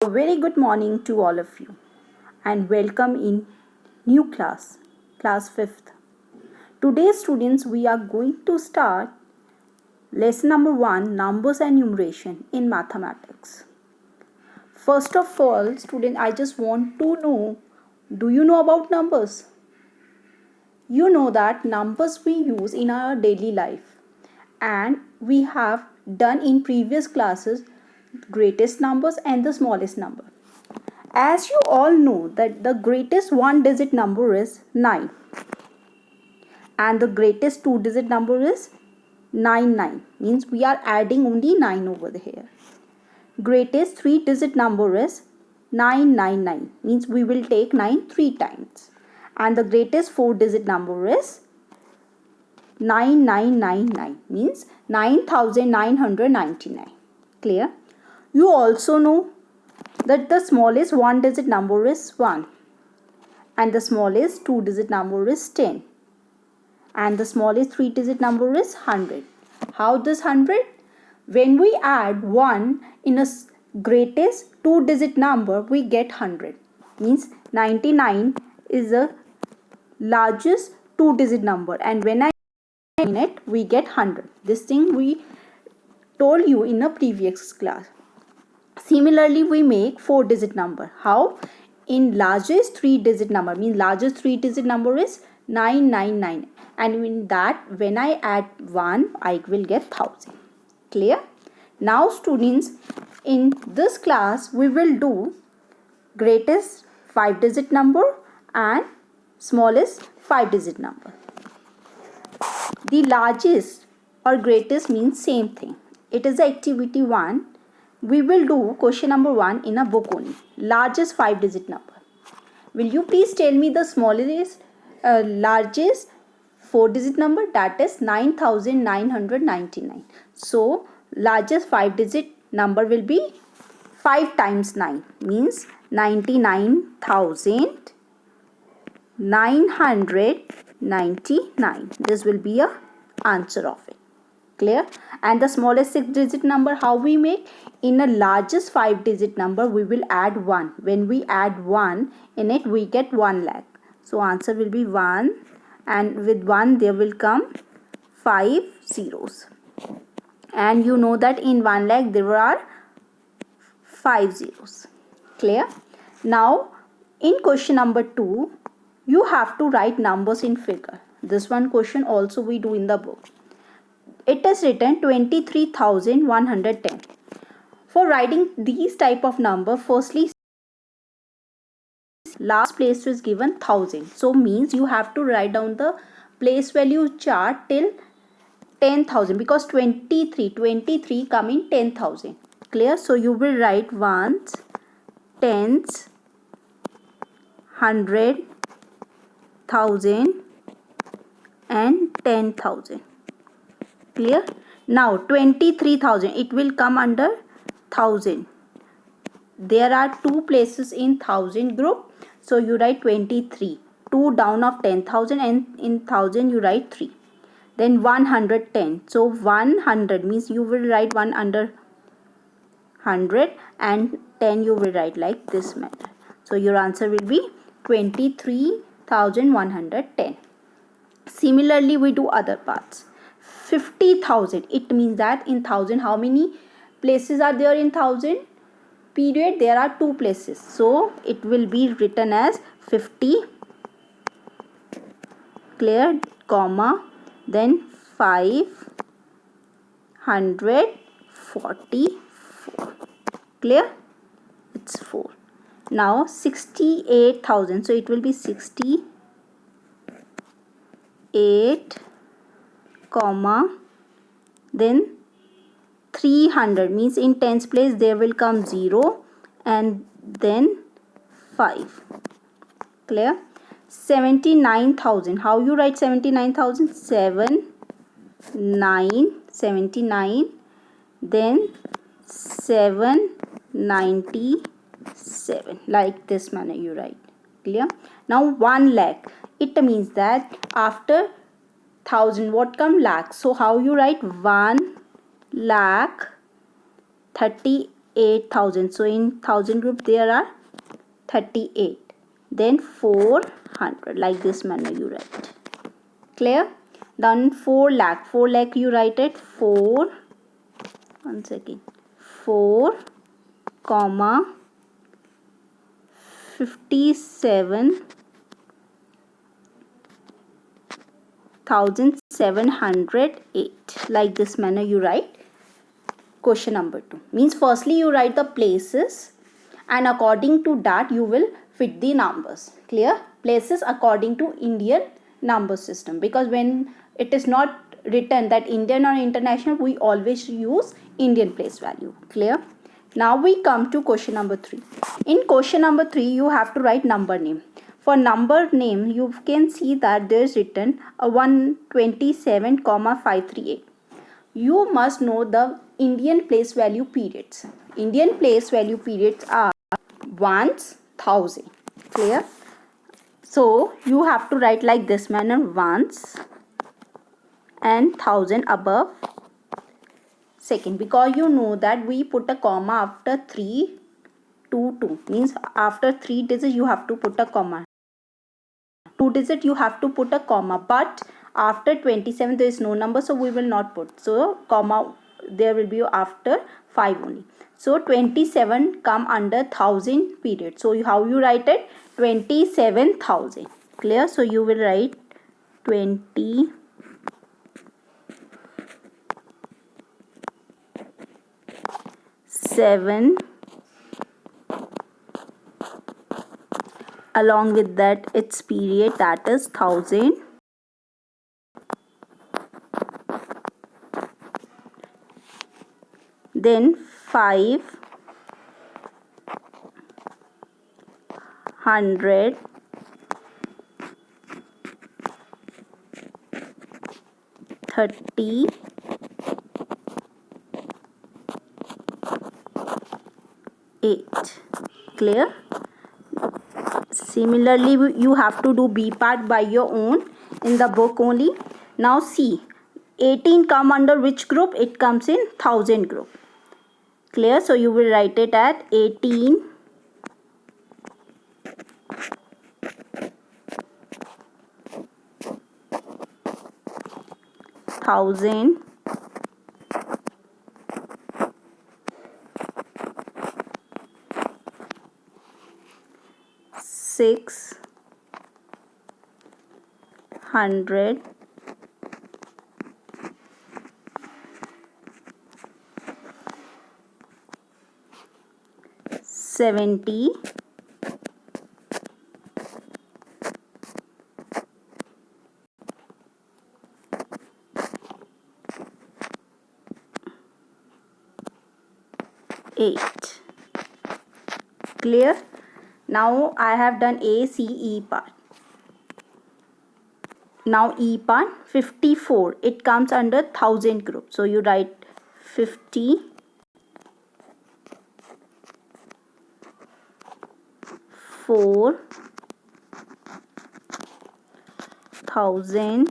Very good morning to all of you and welcome in new class 5th. Today students we are going to start lesson number 1, numbers and numeration in mathematics. First of all student, I just want to know, do you know about numbers? You know that numbers we use in our daily life, and we have done in previous classes greatest numbers and the smallest number. As you all know that the greatest one digit number is 9 and the greatest two digit number is 99, means we are adding only 9 over here. Greatest three digit number is 999, means we will take 9 3 times, and the greatest four digit number is 9999, means 9999. Clear? You also know that the smallest one digit number is 1 and the smallest two digit number is 10 and the smallest three digit number is 100. How this 100? When we add 1 in a greatest two digit number, we get 100, means 99 is the largest two digit number, and when I in it we get 100. This thing we told you in a previous class. Similarly, we make 4 digit number. How? In largest 3 digit number, means largest 3 digit number is 999, and in that when I add 1 I will get 1000. Clear? Now students, in this class we will do greatest 5 digit number and smallest 5 digit number. The largest or greatest means same thing. It is activity 1. We will do question number 1 in a book only. Largest 5 digit number. Will you please tell me the smallest, largest 4 digit number? That is 9999. So largest 5 digit number will be 5 times 9, means 99,999. This will be a answer of it. Clear? And the smallest 6 digit number, how we make? In a largest 5 digit number we will add 1. When we add 1 in it we get 1 lakh. So answer will be 1, and with 1 there will come 5 zeros. And you know that in 1 lakh there are 5 zeros. Clear? Now in question number 2 you have to write numbers in figure. This one question also we do in the book. It is written 23,110. For writing these type of number, firstly last place is given 1000. So means you have to write down the place value chart till 10,000, because 23 come in 10,000. Clear? So you will write ones, tens, 100, 1000 and 10,000. Clear? Now 23,000, it will come under 1000. There are two places in 1000 group, so you write 23, 2 down of 10,000, and in 1000 you write 3. Then 110, so 100 means you will write 1 under 100 and 10 you will write like this manner. So your answer will be 23,110. Similarly we do other parts. 50,000, it means that in 1000 how many places are there in 1000? Period, there are 2 places, so it will be written as 50. Clear? Comma, then 544. Clear? It's 4. Now 68,000, so it will be 68 comma then 300, means in tens place there will come 0 and then 5. Clear? 79,000, how you write 79,000? 79, then 797, like this manner you write. Clear? Now 1 lakh, it means that after 1000 what come? Lakh. So how you write? 1 lakh 30 38,000. So in 1000 group there are 38. Then 400. Like this manner you write. Clear? Then 4 lakh. 4 lakh you write it 4. 4 comma 57,708. Like this manner you write question number 2. Means firstly you write the places and according to that you will fit the numbers. Clear? Places according to Indian number system, because when it is not written that Indian or international, we always use Indian place value. Clear? Now we come to question number 3. In question number 3 you have to write number name. For number name you can see that there is written 127,538. You must know the Indian place value periods. Indian place value periods are ones, 1000. Clear? So you have to write like this manner, ones and 1000 above second, because you know that we put a comma after 3 to 2. Means after 3 digits you have to put a comma. 2 digit you have to put a comma, but after 27 there is no number, so we will not put. So comma there will be after 5 only. So 27 come under 1000 period. So how you write it? 27,000. Clear? So you will write 27, along with that its period, that is 1000. Then 500, 30, 8. Clear? Similarly you have to do B part by your own in the book only. Now see, 18 come under which group? It comes in 1000 group. Clear? So you will write it at 18, 1000, 600, 70, 8. Clear? Now I have done A, C, E part. Now E part, 54. It comes under 1000 group. So you write 50, 4,000,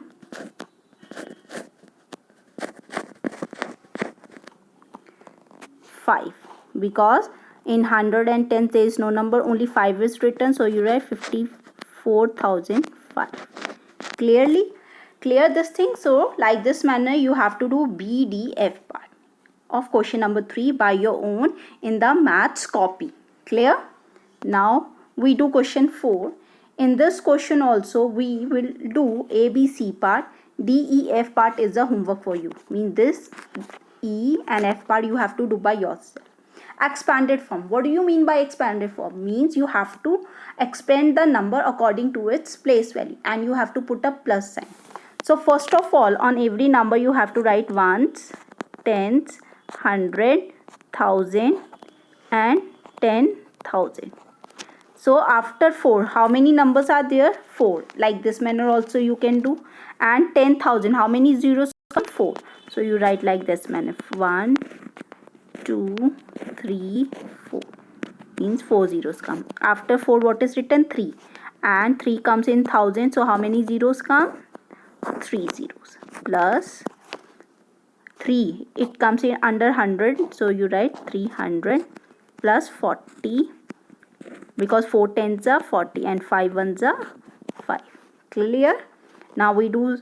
5. Because in 110 there is no number, only 5 is written, so you write 54,005. Clearly clear this thing? So like this manner you have to do B, D, F part of question number 3 by your own in the maths copy. Clear? Now we do question 4. In this question also we will do A, B, C part. D, E, F part is the homework for you. Mean this E and F part you have to do by yourself. Expanded form. What do you mean by expanded form? Means you have to expand the number according to its place value and you have to put a plus sign. So first of all, on every number you have to write ones, tens, 100, 1000 and 10,000. So after 4, how many numbers are there? 4. Like this manner also you can do. And 10,000, how many zeros come? 4. So you write like this manner. 1, 2, 3, 4. Means 4 zeros come. After 4 what is written? 3. And 3 comes in 1000. So how many zeros come? 3 zeros. Plus 3, it comes in under 100, so you write 300 plus 40, because 4 tens are 40 and 5 ones are 5. Clear? Now we do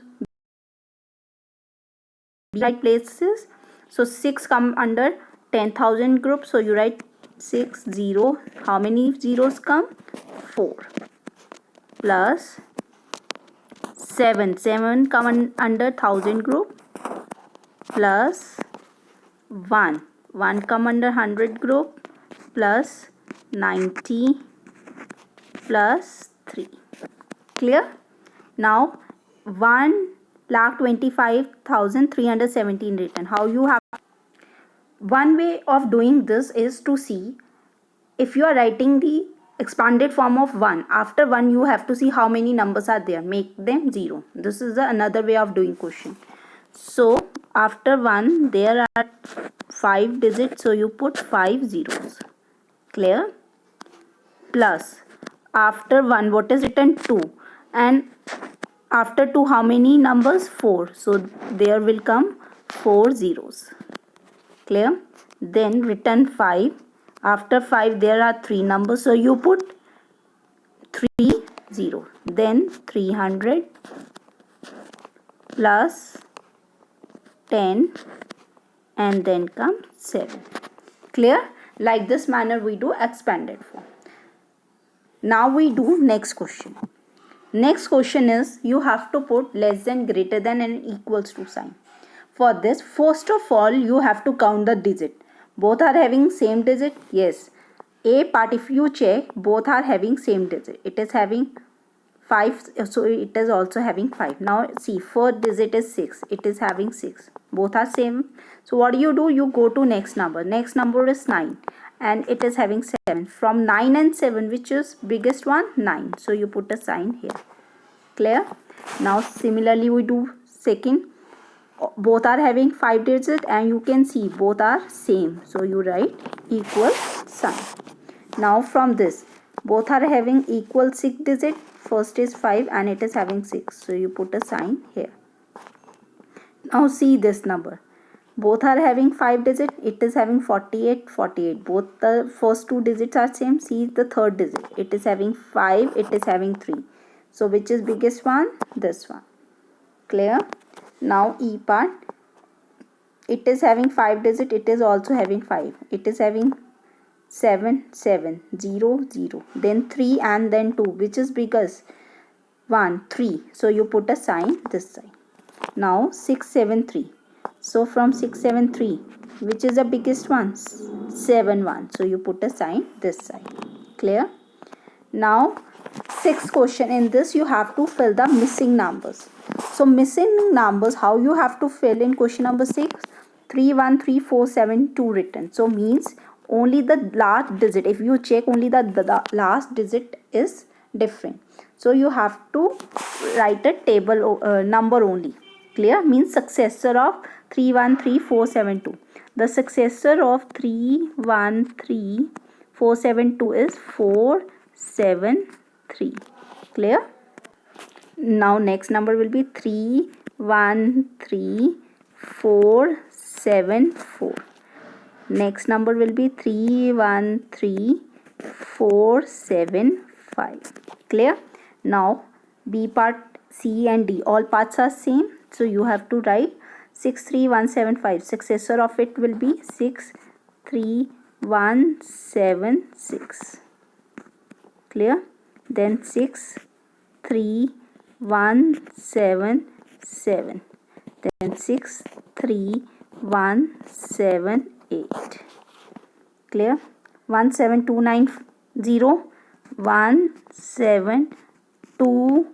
right places. So 6 come under 10,000 group, so you write 6 0. How many zeros come? 4. Plus 7 come under 1000 group, plus 1 come under 100 group, plus 90, plus 3. Clear? Now 1,25,317 written. How you have? One way of doing this is to see if you are writing the expanded form of 1. After 1 you have to see how many numbers are there. Make them 0. This is another way of doing question. So after 1 there are 5 digits, so you put 5 zeros. Clear? Plus after 1 what is written? 2. And after 2 how many numbers? 4. So there will come 4 zeros. Clear? Then written 5. After 5 there are 3 numbers, so you put 3 0. Then 300 plus 10 and then come 7. Clear? Like this manner we do expanded form. Now we do next question. Next question is you have to put less than, greater than and equals to sign. For this, first of all you have to count the digit. Both are having same digit? Yes. A part, if you check, both are having same digit. It is having 5, so it is also having 5. Now see, first digit is 6. It is having 6. Both are same. So what do? You go to next number. Next number is 9 and it is having 7. From 9 and 7, which is biggest one? 9. So you put a sign here. Clear? Now similarly we do second. Both are having 5 digits and you can see both are same, so you write equal sign. Now from this, both are having equal 6 digit. First is 5 and it is having 6, so you put a sign here. Now see this number, both are having 5 digit. It is having 48. Both the first 2 digits are same. See the third digit, it is having 5, it is having 3, so which is biggest one? This one. Clear? Now E part, it is having 5 digit. It is also having 5. It is having 7 7 0 0. Then 3 and then 2. Which is biggest? 1 3. So you put a sign this side. Now 6 7 3. So from 6 7 3, which is the biggest one? 7 1. So you put a sign this side. Clear? Now sixth question, in this you have to fill the missing numbers. So missing numbers, how you have to fill in question number 6? 3 1 3 4 7 2 written. So means only the last digit. If you check, only the last digit is different. So you have to write a table number only. Clear? Means successor of 3 1 3 4 7 2. The successor of 3 1 3 4 7 2 is 4 7 3. Clear? Now next number will be 3 1 3 4 7 4. Next number will be 3 1 3 4 7 5. Clear? Now B part, C and D, all parts are same, so you have to write 6 3 1 7 5. Successor of it will be 6 3 1 7 6. Clear? Then 6 3 1 7 7. Then 6 3 1 7 8. Clear? 1 7 2 9 0 1 7 2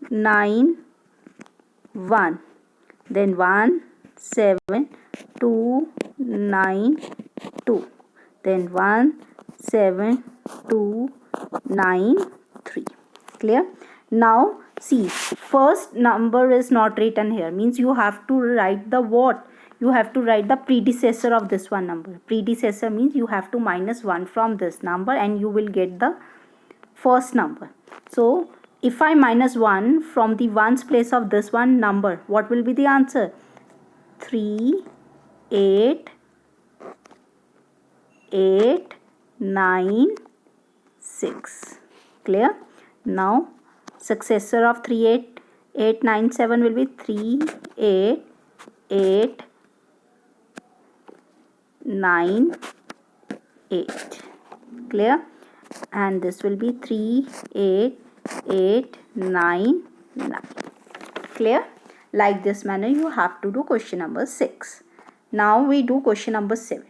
9 1. Then 1 7 2 9 2. Then 1 7 2 9 3. Clear? Now see, first number is not written here, means you have to write the what? You have to write the predecessor of this one number. Predecessor means you have to minus 1 from this number and you will get the first number. So if I minus 1 from the ones place of this one number, what will be the answer? 3 8, 8, 9, 6. Clear? Now successor of 3, 8, 8, 9, 7 will be 3, 8, 8, 9, 8. Clear? And this will be 3, 8, 8, 9, 9. Clear? Like this manner you have to do question number 6. Now we do question number 7.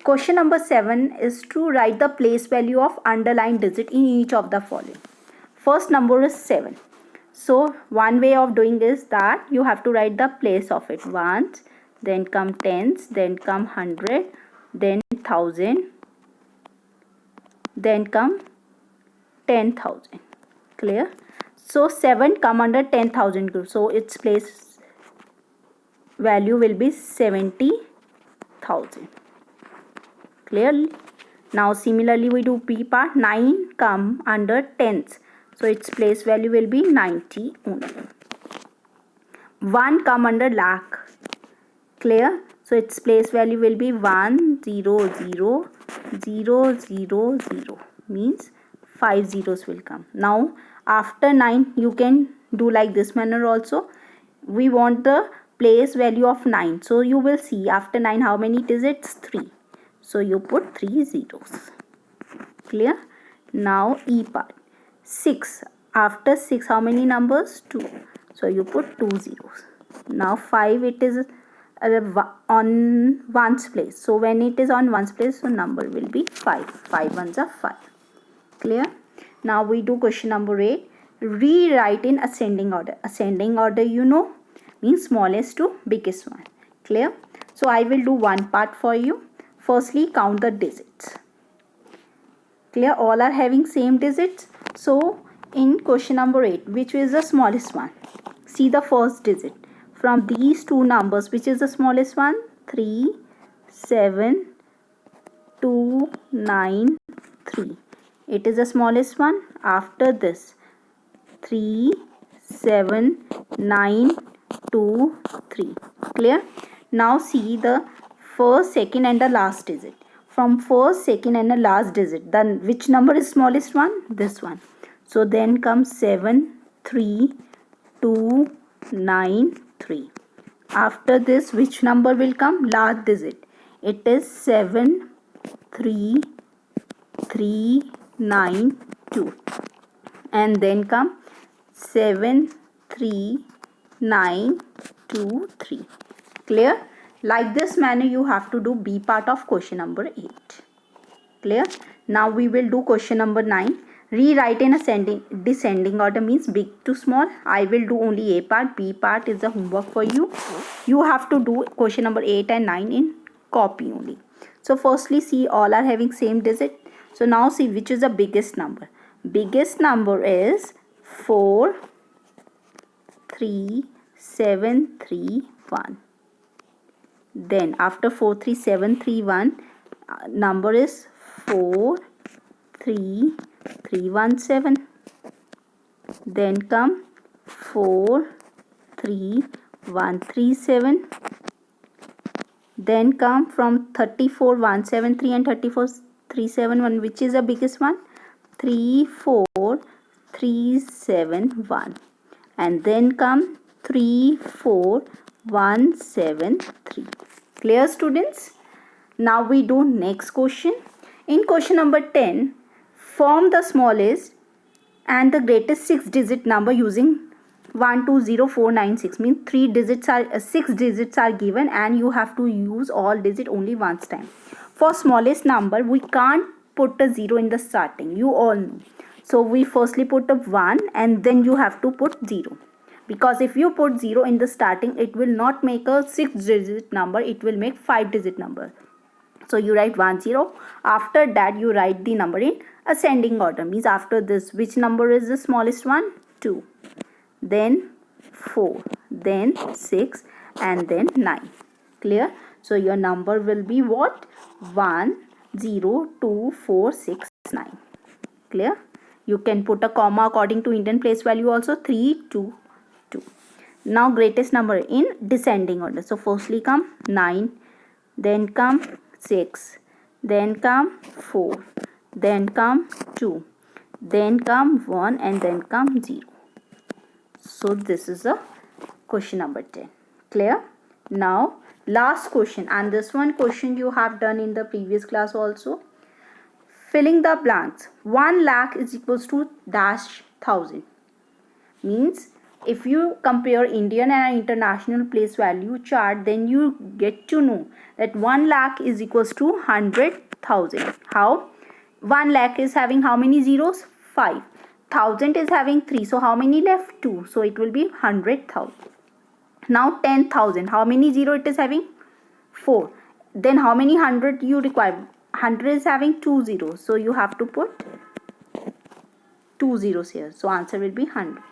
Question number 7 is to write the place value of underlined digit in each of the following. First number is 7. So one way of doing is that you have to write the place of it. Ones, then come tens, then come 100, then 1000, then come 10,000. Clear? So 7 come under 10,000 group. So its place value will be 70,000. Clear? Now similarly we do B part. 9 come under tens. So its place value will be 90 only. 1 come under lakh. Clear? So its place value will be 100,000. Means 5 zeros will come. Now after 9 you can do like this manner also. We want the place value of 9. So you will see after 9 how many digits? 3. So you put 3 zeros. Clear? Now E part. 6. After 6 how many numbers? 2. So you put 2 zeros. Now 5 it is on ones place. So when it is on ones place, so number will be 5. 5 ones are 5. Clear? Now we do question number 8. Rewrite in ascending order. Ascending order you know means smallest to biggest one. Clear? So I will do one part for you. Firstly count the digits. Clear? All are having same digits. So in question number 8, which is the smallest one? See the first digit. From these two numbers, which is the smallest one? 3, 7, 2, 9, 3. It is the smallest one. After this, 3, 7, 9, 2, 3. Clear? Now see the first, second and the last digit. From first, second and the last digit, then which number is smallest one? This one. So then comes 7, 3, 2, 9, 3. After this, which number will come? Last digit. It is 7, 3, 3, 9, 2. And then come 7, 3, 9, 2, 3. Clear? Like this manner you have to do B part of question number 8. Clear? Now we will do question number 9. Rewrite in ascending descending order means big to small. I will do only A part. B part is the homework for you. You have to do question number 8 and 9 in copy only. So firstly see all are having same digit. So now see which is the biggest number. Biggest number is 4, 3, 7, 3, 1. Then after 4, 3, 7, 3, 1 number is 4, 3, 3, 1, 7. Then come 4, 3, 1, 3, 7. Then come from 34, 1, 7, 3 and 34, 3, 7, 1. Which is the biggest one? 3, 4, 3, 7, 1. And then come 3, 4, 1, 7, 3. Clear, students? Now we do next question. In question number 10, form the smallest and the greatest 6-digit number using 120496. Means 6 digits are given and you have to use all digit only once time. For smallest number, we can't put a 0 in the starting. You all know. So we firstly put a 1 and then you have to put 0. Because if you put 0 in the starting, it will not make a 6-digit number. It will make 5-digit number. So you write 1, 0. After that, you write the number in ascending order. Means after this, which number is the smallest one? 2. Then 4. Then 6. And then 9. Clear? So your number will be what? 1, 0, 2, 4, 6, 9. Clear? You can put a comma according to Indian place value also. 3, 2, 2. Now greatest number in descending order. So firstly come 9, then come 6, then come 4, then come 2, then come 1, and then come 0. So this is a question number 10. Clear? Now last question, and this one question you have done in the previous class also. Filling the blanks. 1 lakh is equals to dash thousand. Means if you compare Indian and international place value chart, then you get to know that 1 lakh is equals to 100,000. How? 1 lakh is having how many zeros? 5. 1000 is having 3. So how many left? 2. So it will be 100,000. Now 10,000. How many zero it is having? 4. Then how many 100 you require? 100 is having 2 zeros. So you have to put 2 zeros here. So answer will be 100.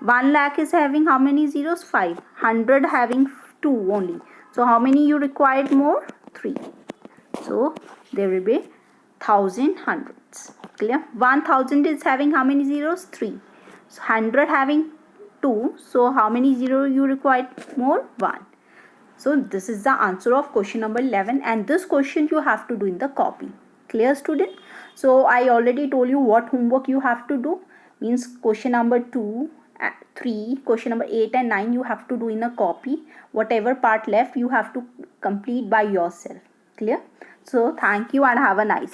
1 lakh is having how many zeros? 5. 100 having 2 only. So how many you required more? 3. So there will be 1000 hundreds. Clear? 1000 is having how many zeros? 3. So 100 having 2. So how many zero you required more? 1. So this is the answer of question number 11, and this question you have to do in the copy. Clear, student? So I already told you what homework you have to do. Means question number 2, 3, question number 8 and 9 you have to do in a copy. Whatever part left you have to complete by yourself. Clear? So thank you and have a nice